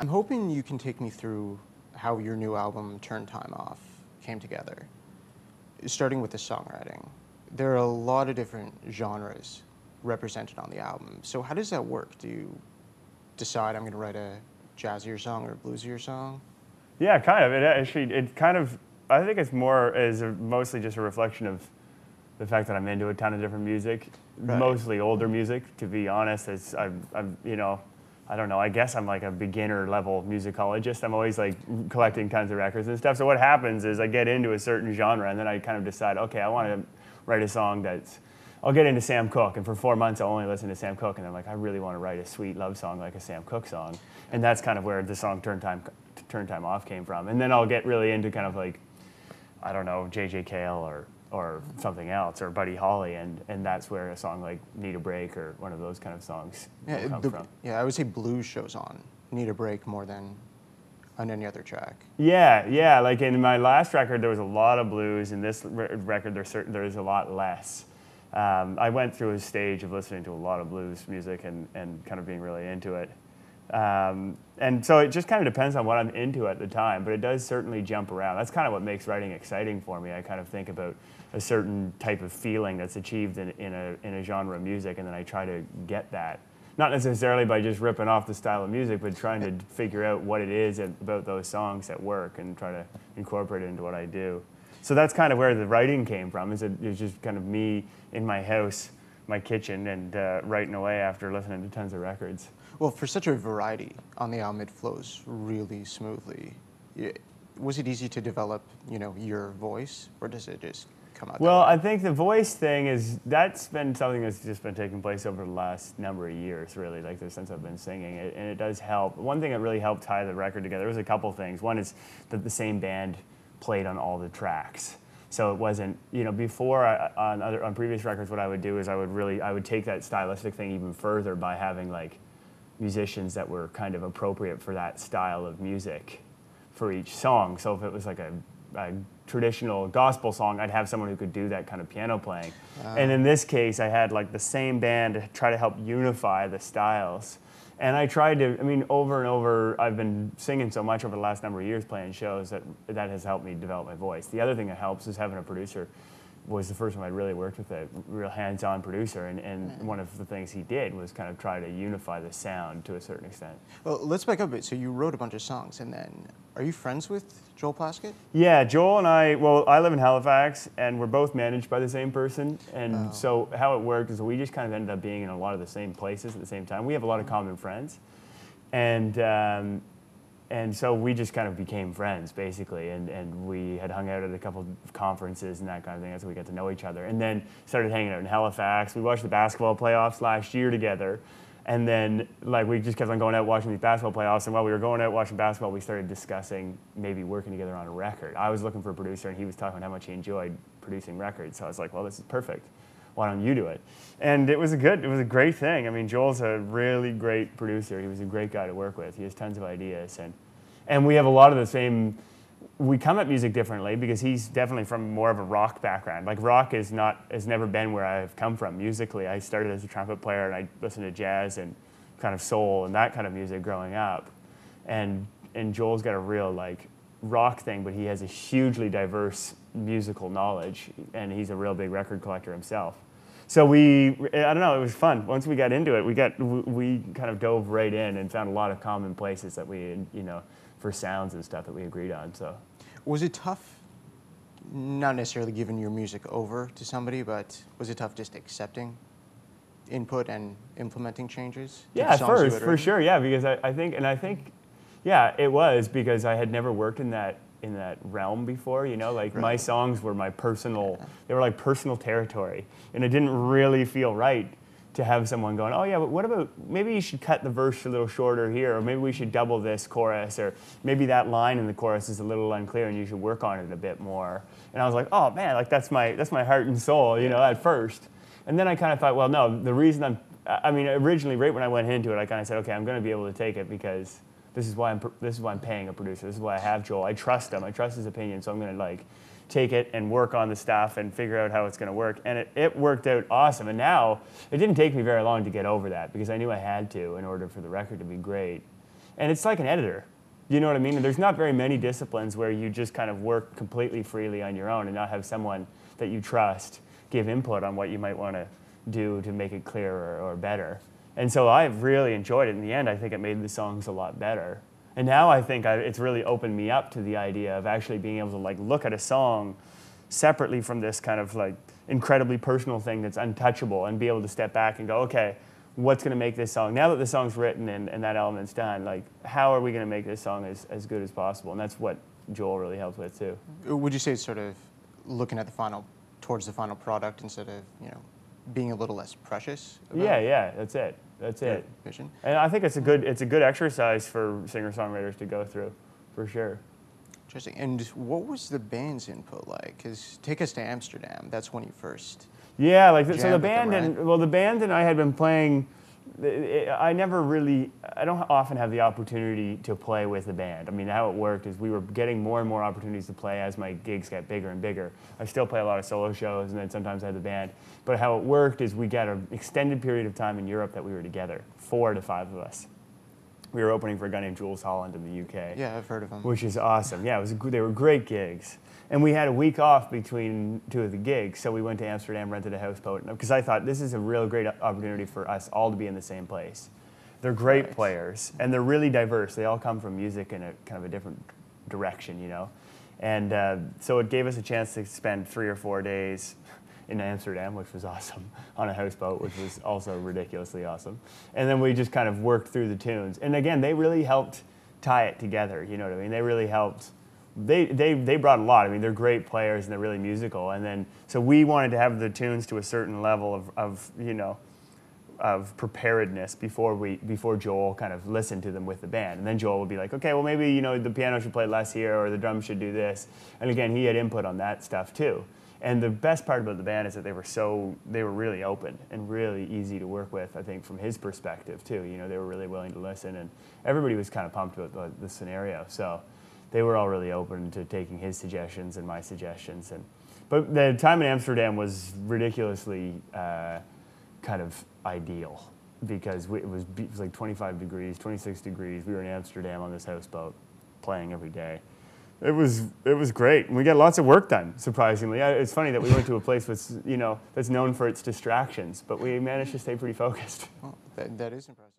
I'm hoping you can take me through how your new album, Turn Time Off, came together. Starting with the songwriting. There are a lot of different genres represented on the album. So how does that work? Do you decide I'm going to write a jazzier song or a bluesier song? Yeah, kind of. It kind of, I think it's mostly just a reflection of the fact that I'm into a ton of different music, Right. mostly older music, to be honest. I'm I don't know, I guess I'm like a beginner level musicologist. I'm always like collecting tons of records and stuff. So what happens is I get into a certain genre and then I kind of decide, okay, I want to write a song I'll get into Sam Cooke, and for 4 months I'll only listen to Sam Cooke, and I'm like, I really want to write a sweet love song like a Sam Cooke song. And that's kind of where the song Turn Time Off came from. And then I'll get really into kind of like, I don't know, J.J. Cale or something else, or Buddy Holly, and that's where a song like Need a Break or one of those kind of songs come from. Yeah, I would say blues shows on Need a Break more than on any other track. Yeah, like in my last record there was a lot of blues, in this record there's a lot less. I went through a stage of listening to a lot of blues music and kind of being really into it. And so it just kind of depends on what I'm into at the time, but it does certainly jump around. That's kind of what makes writing exciting for me. I kind of think about a certain type of feeling that's achieved in a genre of music, and then I try to get that. Not necessarily by just ripping off the style of music, but trying to figure out what it is about those songs that work and try to incorporate it into what I do. So that's kind of where the writing came from. It's just kind of me in my house, my kitchen, and writing away after listening to tons of records. Well, for such a variety on the album, it flows really smoothly. Was it easy to develop, your voice, or does it just come out? Well, I think the voice thing that's been something that's just been taking place over the last number of years, really, like since I've been singing, and it does help. One thing that really helped tie the record together was a couple things. One is that the same band played on all the tracks. So it wasn't, before on previous records, what I would do is I would take that stylistic thing even further by having like musicians that were kind of appropriate for that style of music for each song. So if it was like a traditional gospel song, I'd have someone who could do that kind of piano playing. And in this case, I had like the same band to try to help unify the styles. And I tried to, over and over, I've been singing so much over the last number of years playing shows that has helped me develop my voice. The other thing that helps is having a producer. Was the first time I really worked with a real hands-on producer, and one of the things he did was kind of try to unify the sound to a certain extent. Well, let's back up a bit. So you wrote a bunch of songs, and then are you friends with Joel Plaskett? Yeah, Joel and I live in Halifax, and we're both managed by the same person, and so how it worked is we just kind of ended up being in a lot of the same places at the same time. We have a lot of common friends, and so we just kind of became friends, basically, and we had hung out at a couple of conferences and that kind of thing. That's how we got to know each other. And then started hanging out in Halifax. We watched the basketball playoffs last year together. And then we just kept on going out watching these basketball playoffs. And while we were going out watching basketball, we started discussing maybe working together on a record. I was looking for a producer, and he was talking about how much he enjoyed producing records. So I was like, well, this is perfect. Why don't you do it? And it was a great thing. Joel's a really great producer. He was a great guy to work with. He has tons of ideas, and we have a lot of the same. We come at music differently because he's definitely from more of a rock background. Like rock has never been where I've come from musically. I started as a trumpet player, and I listened to jazz and kind of soul and that kind of music growing up. And Joel's got a real rock thing, but he has a hugely diverse musical knowledge, and he's a real big record collector himself. So I don't know, it was fun. Once we got into it, we kind of dove right in and found a lot of common places that we, for sounds and stuff that we agreed on. So, was it tough, not necessarily giving your music over to somebody, but was it tough just accepting input and implementing changes? Yeah, at first, for sure, yeah, because I think, yeah, it was because I had never worked in that realm before, Right. My songs were they were like personal territory, and it didn't really feel right to have someone going, oh yeah, but what about, maybe you should cut the verse a little shorter here, or maybe we should double this chorus, or maybe that line in the chorus is a little unclear and you should work on it a bit more. And I was like, oh man, that's my heart and soul, at first. And then I kind of thought, well, no, the reason originally, right when I went into it, I kind of said, okay, I'm going to be able to take it because this is why I'm paying a producer. This is why I have Joel. I trust him. I trust his opinion. So I'm going to take it and work on the stuff and figure out how it's going to work. And it worked out awesome. And now it didn't take me very long to get over that because I knew I had to in order for the record to be great. And it's like an editor. You know what I mean? And there's not very many disciplines where you just kind of work completely freely on your own and not have someone that you trust give input on what you might want to do to make it clearer or better. And so I've really enjoyed it. In the end, I think it made the songs a lot better. And now I think it's really opened me up to the idea of actually being able to like look at a song separately from this kind of like incredibly personal thing that's untouchable and be able to step back and go, okay, what's going to make this song, now that the song's written and that element's done, like how are we going to make this song as good as possible? And that's what Joel really helped with too. Would you say it's sort of looking at towards the final product instead of, being a little less precious about Yeah, that's it. That's it. vision? And I think it's a good exercise for singer-songwriters to go through, for sure. Interesting. And what was the band's input like? Because take us to Amsterdam. That's when you first. Yeah, like so Jam the with band them, right? the band and I had been playing. I don't often have the opportunity to play with the band. I mean, how it worked is we were getting more and more opportunities to play as my gigs got bigger and bigger. I still play a lot of solo shows, and then sometimes I had the band. But how it worked is we got an extended period of time in Europe that we were together, 4 to 5 of us. We were opening for a guy named Jules Holland in the UK. Yeah, I've heard of them. Which is awesome. Yeah, they were great gigs. And we had a week off between 2 of the gigs, so we went to Amsterdam, rented a houseboat, because I thought this is a real great opportunity for us all to be in the same place. They're great Right. players, and they're really diverse. They all come from music in a kind of a different direction, And so it gave us a chance to spend 3 or 4 days in Amsterdam, which was awesome, on a houseboat, which was also ridiculously awesome. And then we just kind of worked through the tunes. And again, they really helped tie it together, you know what I mean? They really helped. They brought a lot. I mean, they're great players and they're really musical. And then, so we wanted to have the tunes to a certain level of preparedness before Joel kind of listened to them with the band. And then Joel would be like, okay, well maybe, the piano should play less here or the drums should do this. And again, he had input on that stuff too. And the best part about the band is that they were really open and really easy to work with, I think, from his perspective too. They were really willing to listen, and everybody was kind of pumped about the scenario. So they were all really open to taking his suggestions and my suggestions. But the time in Amsterdam was ridiculously kind of ideal because it was like 25 degrees, 26 degrees. We were in Amsterdam on this houseboat playing every day. It was great, and we got lots of work done. Surprisingly, it's funny that we went to a place that's known for its distractions, but we managed to stay pretty focused. Well, that is impressive.